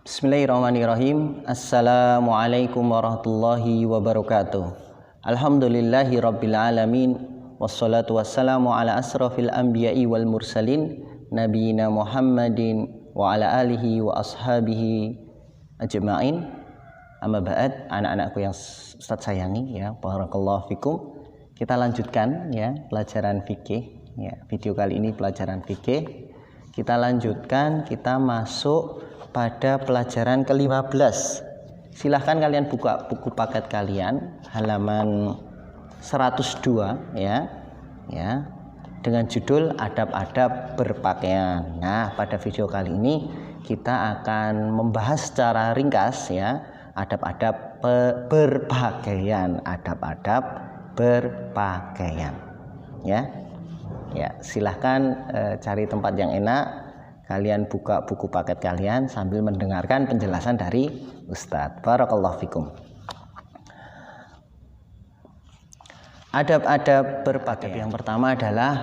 Bismillahirrahmanirrahim. Assalamualaikum warahmatullahi wabarakatuh. Alhamdulillahi rabbil alamin. Wassalatu wassalamu ala asrafil anbiya'i wal mursalin nabiyina Muhammadin wa ala alihi wa ashabihi ajma'in. Amma ba'd, anak-anakku yang Ustaz sayangi ya, barakallahu fikum. Kita lanjutkan ya pelajaran fikih ya. Video kali ini pelajaran fikih. Kita lanjutkan, kita masuk pada pelajaran ke-15. Silahkan kalian buka buku paket kalian halaman 102 ya dengan judul adab-adab berpakaian. Nah, pada video kali ini kita akan membahas secara ringkas ya adab-adab berpakaian, adab-adab berpakaian ya silahkan cari tempat yang enak. Kalian buka buku paket kalian sambil mendengarkan penjelasan dari Ustadz. Barakallahu fikum. Adab-adab berpakaian. Yang pertama adalah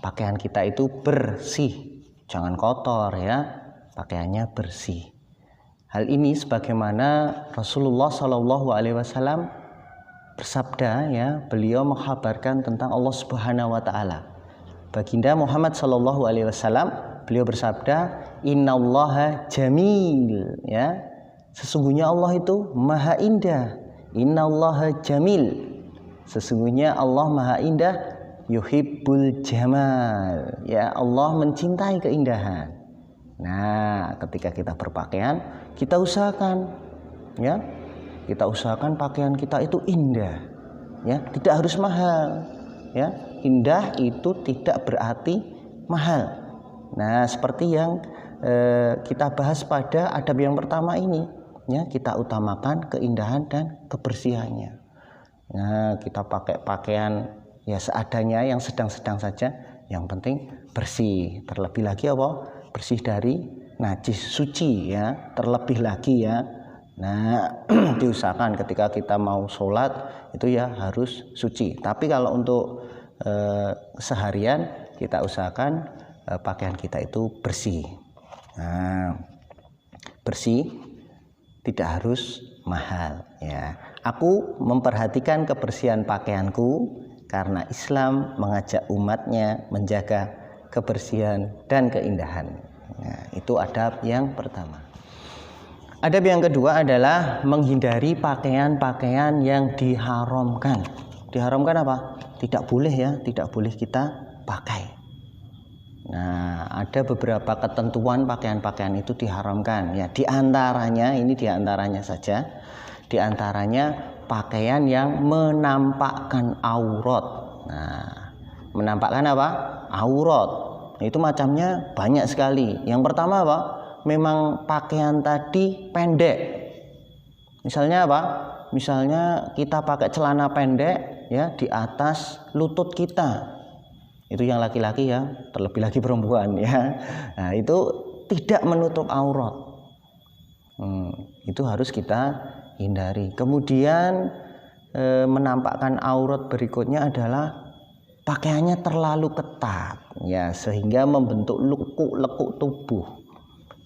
pakaian kita itu bersih, jangan kotor ya. Pakaiannya bersih. Hal ini sebagaimana Rasulullah SAW bersabda ya, beliau menghabarkan tentang Allah Subhanahu wa taala. Baginda Muhammad SAW beliau bersabda, innallaha jamil ya. Sesungguhnya Allah itu maha indah. Innallaha jamil. Sesungguhnya Allah maha indah, yuhibbul jamal. Ya, Allah mencintai keindahan. Nah, ketika kita berpakaian, kita usahakan ya. Kita usahakan pakaian kita itu indah. Ya, tidak harus mahal. Ya, indah itu tidak berarti mahal. Nah, seperti yang kita bahas pada adab yang pertama ini, ya, kita utamakan keindahan dan kebersihannya. Nah, kita pakai pakaian ya seadanya, yang sedang-sedang saja, yang penting bersih. Terlebih lagi apa? Bersih dari najis, suci ya, terlebih lagi ya. Nah, diusahakan ketika kita mau sholat itu ya harus suci. Tapi kalau untuk seharian kita usahakan pakaian kita itu bersih. Nah, bersih tidak harus mahal ya. Aku memperhatikan kebersihan pakaianku karena Islam mengajak umatnya menjaga kebersihan dan keindahan. Nah, itu adab yang pertama. Adab yang kedua adalah menghindari pakaian-pakaian yang diharamkan. Diharamkan apa? Tidak boleh ya, tidak boleh kita pakai. Nah, ada beberapa ketentuan pakaian-pakaian itu diharamkan ya. Di antaranya saja. Di antaranya pakaian yang menampakkan aurat. Nah, menampakkan apa? Aurat. Itu macamnya banyak sekali. Yang pertama apa? Memang pakaian tadi pendek. Misalnya apa? Misalnya kita pakai celana pendek ya di atas lutut kita. Itu yang laki-laki ya, terlebih lagi perempuan ya. Nah, itu tidak menutup aurat. Itu harus kita hindari. Kemudian menampakkan aurat berikutnya adalah pakaiannya terlalu ketat ya, sehingga membentuk lekuk-lekuk tubuh.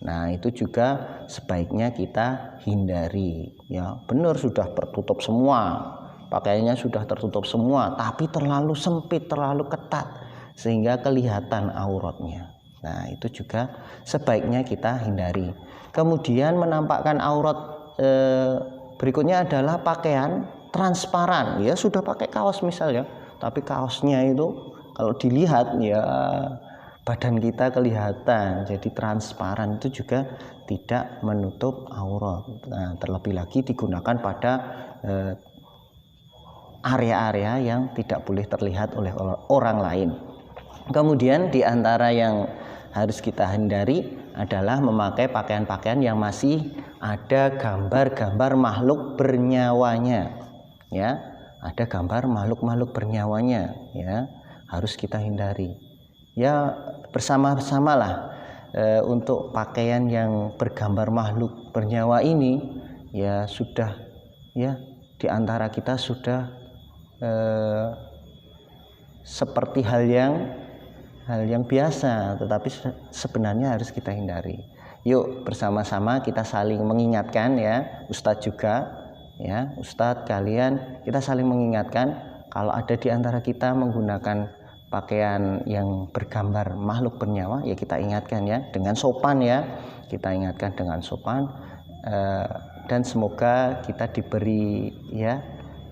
Nah, itu juga sebaiknya kita hindari ya. Benar sudah tertutup semua, pakaiannya sudah tertutup semua, tapi terlalu sempit, terlalu ketat sehingga kelihatan auratnya. Nah, itu juga sebaiknya kita hindari. Kemudian menampakkan aurat berikutnya adalah pakaian transparan ya. Sudah pakai kaos misalnya, tapi kaosnya itu kalau dilihat ya badan kita kelihatan, jadi transparan. Itu juga tidak menutup aurat. Nah, terlebih lagi digunakan pada area-area yang tidak boleh terlihat oleh orang lain. Kemudian di antara yang harus kita hindari adalah memakai pakaian-pakaian yang masih ada gambar-gambar makhluk bernyawanya ya. Ada gambar makhluk-makhluk bernyawanya ya, harus kita hindari. Ya, bersama-samalah untuk pakaian yang bergambar makhluk bernyawa ini ya sudah ya di antara kita sudah seperti hal yang biasa, tetapi sebenarnya harus kita hindari. Yuk bersama-sama kita saling mengingatkan ya, Ustadz juga ya, Ustadz kalian kita saling mengingatkan kalau ada di antara kita menggunakan pakaian yang bergambar makhluk bernyawa, ya kita ingatkan ya dengan sopan ya, kita ingatkan dengan sopan, dan semoga kita diberi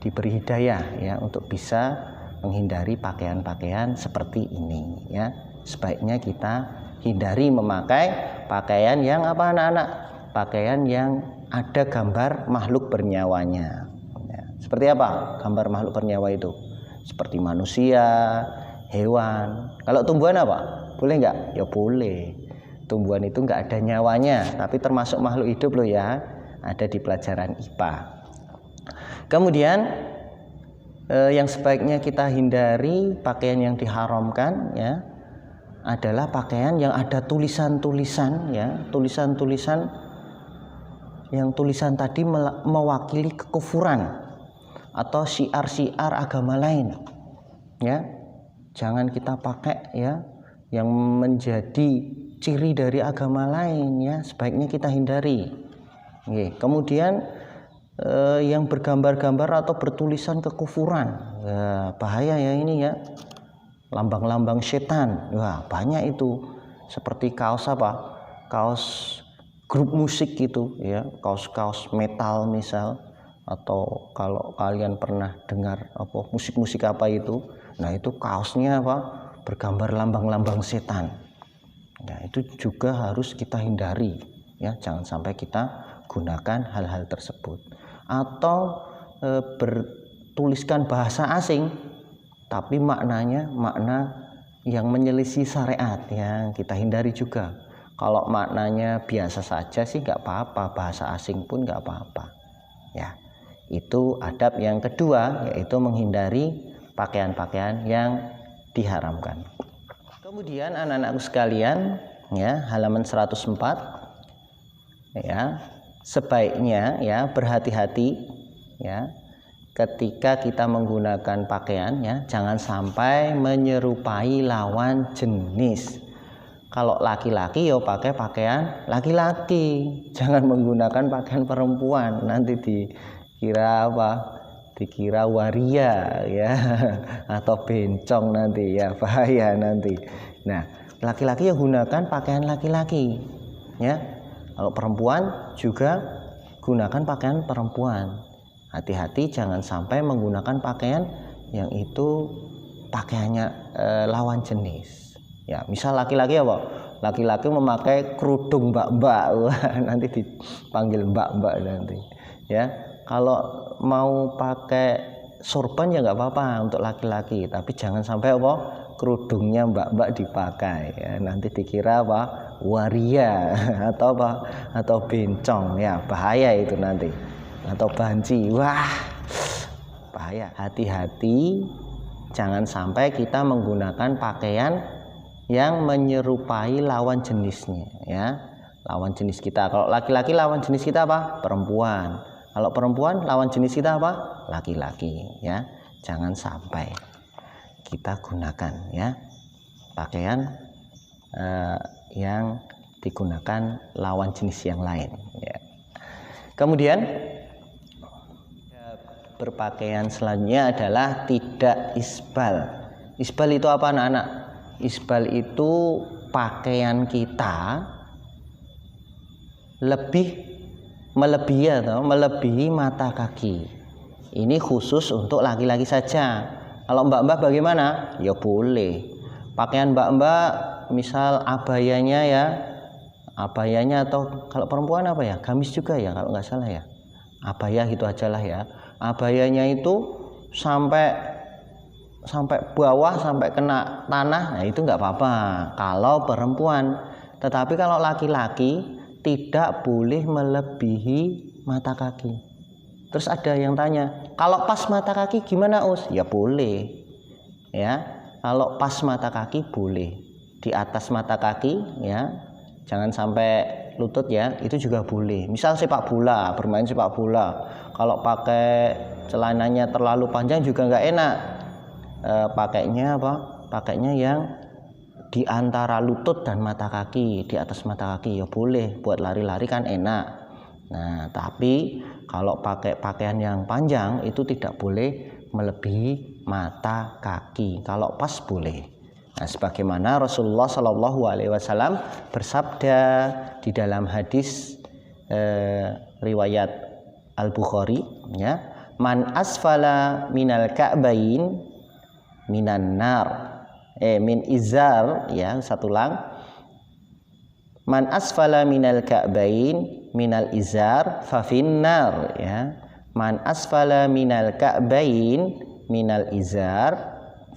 hidayah ya untuk bisa menghindari pakaian-pakaian seperti ini ya. Sebaiknya kita hindari memakai pakaian yang apa anak-anak? Pakaian yang ada gambar makhluk bernyawanya. Ya. Seperti apa gambar makhluk bernyawa itu? Seperti manusia, hewan. Kalau tumbuhan apa? Boleh nggak? Ya boleh. Tumbuhan itu nggak ada nyawanya, tapi termasuk makhluk hidup loh ya. Ada di pelajaran IPA. Kemudian yang sebaiknya kita hindari pakaian yang diharamkan ya adalah pakaian yang ada tulisan-tulisan ya, tulisan-tulisan yang tulisan tadi mewakili kekufuran atau syiar-syiar agama lain ya. Jangan kita pakai ya yang menjadi ciri dari agama lain ya, sebaiknya kita hindari. Oke. Kemudian yang bergambar-gambar atau bertulisan kekufuran ya, bahaya ya ini ya, lambang-lambang setan. Wah, banyak itu. Seperti kaos apa? Kaos grup musik gitu ya, kaos-kaos metal misal, atau kalau kalian pernah dengar apa musik-musik apa itu. Nah, itu kaosnya apa? Bergambar lambang-lambang setan. Nah, itu juga harus kita hindari ya, jangan sampai kita gunakan hal-hal tersebut. Atau bertuliskan bahasa asing tapi maknanya makna yang menyelisih syariat yang kita hindari juga. Kalau maknanya biasa saja sih nggak apa-apa, bahasa asing pun nggak apa-apa ya. Itu adab yang kedua, yaitu menghindari pakaian-pakaian yang diharamkan. Kemudian anak-anakku sekalian ya, halaman 104 ya, sebaiknya ya berhati-hati ya ketika kita menggunakan pakaian ya, jangan sampai menyerupai lawan jenis. Kalau laki-laki ya pakai pakaian laki-laki, jangan menggunakan pakaian perempuan, nanti dikira apa? Dikira waria ya atau bencong nanti ya, bahaya nanti. Nah, laki-laki yang gunakan pakaian laki-laki ya. Kalau perempuan juga gunakan pakaian perempuan. Hati-hati jangan sampai menggunakan pakaian yang itu pakaiannya lawan jenis. Ya, misal laki-laki apa? Laki-laki memakai kerudung mbak-mbak, nanti dipanggil mbak-mbak nanti. Ya, kalau mau pakai sorban ya nggak apa-apa untuk laki-laki, tapi jangan sampai apa? Kerudungnya mbak-mbak dipakai. Ya, nanti dikira apa? Waria atau apa? Atau bencong ya, bahaya itu nanti. Atau banci, wah bahaya. Hati-hati jangan sampai kita menggunakan pakaian yang menyerupai lawan jenisnya ya, lawan jenis kita. Kalau laki-laki lawan jenis kita apa? Perempuan. Kalau perempuan lawan jenis kita apa? Laki-laki ya. Jangan sampai kita gunakan ya pakaian yang digunakan lawan jenis yang lain ya. Kemudian berpakaian selanjutnya adalah tidak isbal. Isbal itu apa anak-anak? Isbal itu pakaian kita melebihi mata kaki. Ini khusus untuk laki-laki saja. Kalau mbak-mbak bagaimana? Ya boleh. Pakaian mbak-mbak misal abayanya atau kalau perempuan apa ya? Gamis juga ya kalau nggak salah ya. Abaya gitu ajalah ya. Abayanya itu sampai bawah, sampai kena tanah, nah itu nggak apa-apa kalau perempuan. Tetapi kalau laki-laki tidak boleh melebihi mata kaki. Terus ada yang tanya, kalau pas mata kaki gimana Us? Ya boleh ya, kalau pas mata kaki boleh. Di atas mata kaki ya, jangan sampai lutut ya, itu juga boleh. Misal sepak bola, bermain sepak bola, kalau pakai celananya terlalu panjang juga nggak enak. Pakainya apa? Pakainya yang di antara lutut dan mata kaki, di atas mata kaki ya boleh, buat lari-lari kan enak. Nah, tapi kalau pakai pakaian yang panjang itu tidak boleh melebihi mata kaki. Kalau pas boleh. Nah, sebagaimana Rasulullah Shallallahu Alaihi Wasallam bersabda di dalam hadis riwayat Al-Bukhari, ya, man asfala minal ka'bain minan nar, min izar, ya, satu lang, man asfala minal ka'bain minal izar fa finnar, ya, man asfala minal ka'bain minal izar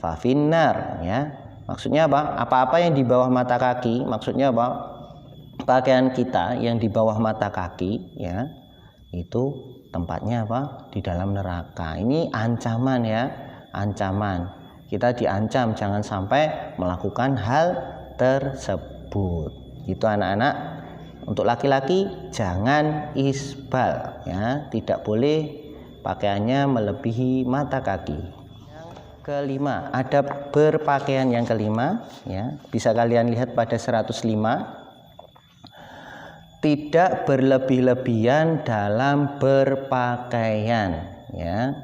fa finnar, ya. Maksudnya apa? Apa-apa yang di bawah mata kaki, maksudnya apa? Pakaian kita yang di bawah mata kaki, ya, itu tempatnya apa? Di dalam neraka. Ini ancaman, ya, ancaman. Kita diancam jangan sampai melakukan hal tersebut. Itu anak-anak. Untuk laki-laki jangan isbal, ya, tidak boleh pakaiannya melebihi mata kaki. Kelima, adab berpakaian yang kelima, ya, bisa kalian lihat pada 105. Tidak berlebih-lebihan dalam berpakaian, ya,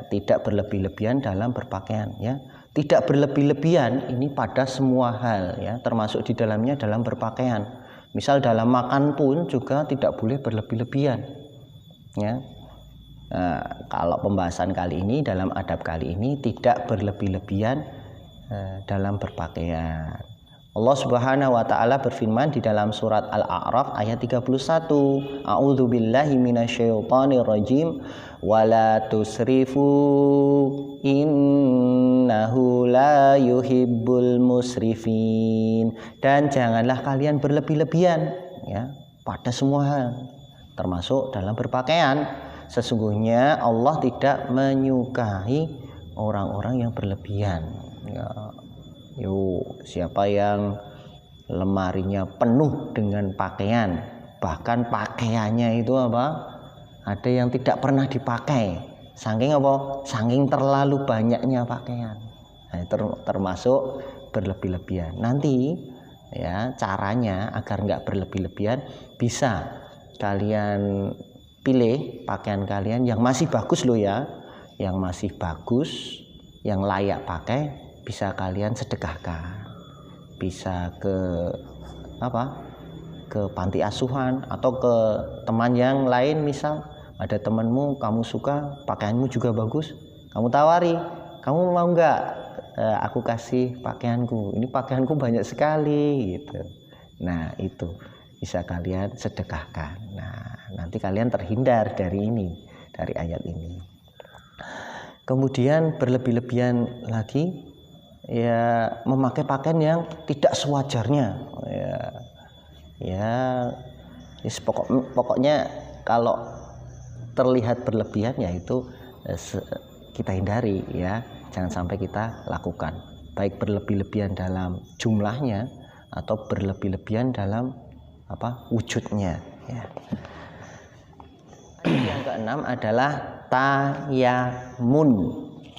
tidak berlebih-lebihan dalam berpakaian, ya. Tidak berlebih-lebihan ini pada semua hal, ya, termasuk di dalamnya dalam berpakaian. Misal dalam makan pun juga tidak boleh berlebih-lebihan, ya. Nah, kalau pembahasan kali ini dalam adab kali ini tidak berlebih-lebihan dalam berpakaian. Allah Subhanahu wa taala berfirman di dalam surat Al-A'raf ayat 31, A'udzubillahi minasyaitonir rajim wala tusrifu innahu la yuhibbul musrifin. Dan janganlah kalian berlebih-lebihan, ya, pada semua hal, termasuk dalam berpakaian. Sesungguhnya Allah tidak menyukai orang-orang yang berlebihan, ya. Siapa yang lemarinya penuh dengan pakaian, bahkan pakaiannya itu apa? Ada yang tidak pernah dipakai. Saking apa? Saking terlalu banyaknya pakaian. Nah, termasuk berlebih-lebihan. Nanti, ya, caranya agar nggak berlebih-lebihan bisa kalian pilih pakaian kalian yang masih bagus loh, ya, yang masih bagus, yang layak pakai, bisa kalian sedekahkan, bisa ke panti asuhan atau ke teman yang lain. Misal ada temanmu, kamu suka pakaianmu juga bagus, kamu tawari, kamu mau nggak aku kasih pakaianku, ini pakaianku banyak sekali, gitu. Nah, itu bisa kalian sedekahkan. Nah, nanti kalian terhindar dari ini, dari ayat ini. Kemudian berlebih-lebihan lagi, ya, memakai pakaian yang tidak sewajarnya, pokoknya kalau terlihat berlebihan, ya itu kita hindari, ya, jangan sampai kita lakukan, baik berlebih-lebihan dalam jumlahnya atau berlebih-lebihan dalam wujudnya, ya. Yang keenam adalah tayamun.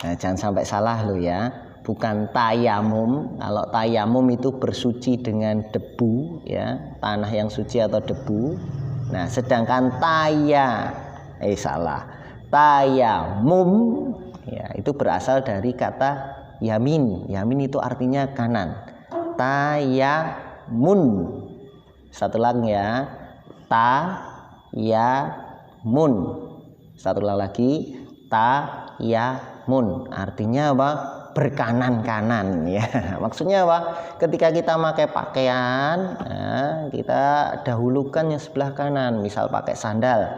Nah, jangan sampai salah lo, ya, bukan tayamum. Kalau tayamum itu bersuci dengan debu, ya, tanah yang suci atau debu. Nah, sedangkan tayamum, ya, itu berasal dari kata yamin. Yamin itu artinya kanan. Tayamun. Satu lagi, ya, tayamun. Satu lagi, tayamun. Artinya apa? Berkanan-kanan, ya. Maksudnya apa? Ketika kita pakai pakaian, nah, kita dahulukan yang sebelah kanan. Misal pakai sandal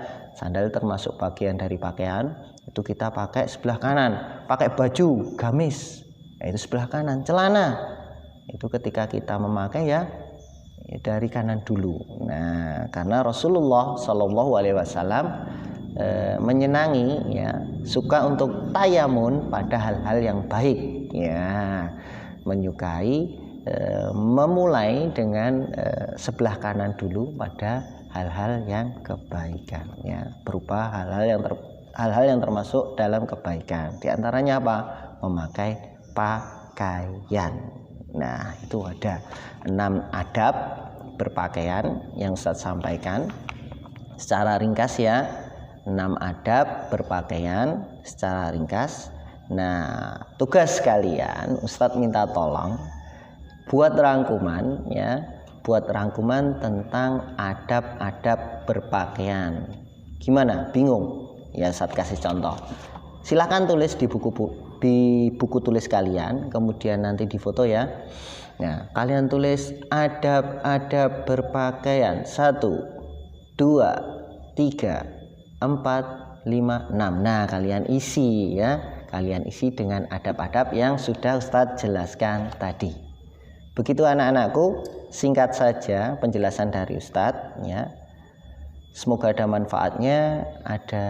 termasuk bagian dari pakaian, itu kita pakai sebelah kanan. Pakai baju gamis, itu sebelah kanan. Celana itu ketika kita memakai, ya, dari kanan dulu. Nah, karena Rasulullah Shallallahu Alaihi Wasallam menyenangi, ya, suka untuk tayamun pada hal-hal yang baik, ya, menyukai memulai dengan sebelah kanan dulu pada hal-hal yang kebaikan, ya, berupa hal-hal yang termasuk dalam kebaikan. Di antaranya apa? Memakai pakaian. Nah, itu ada 6 adab berpakaian yang Ustadz sampaikan secara ringkas ya. 6 adab berpakaian secara ringkas. Nah, tugas kalian Ustadz minta tolong buat rangkuman ya, buat rangkuman tentang adab-adab berpakaian. Gimana? Bingung? Ya, Ustadz kasih contoh. Silahkan tulis di buku tulis kalian, kemudian nanti difoto ya. Nah, kalian tulis adab-adab berpakaian 1, 2, 3, 4, 5, 6. Nah, kalian isi ya. Kalian isi dengan adab-adab yang sudah Ustadz jelaskan tadi. Begitu anak-anakku, singkat saja penjelasan dari Ustadz ya. Semoga ada manfaatnya, ada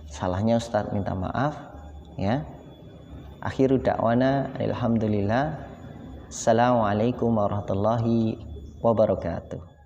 salahnya Ustadz minta maaf ya. Akhiru da'wana alhamdulillah. Assalamualaikum warahmatullahi wabarakatuh.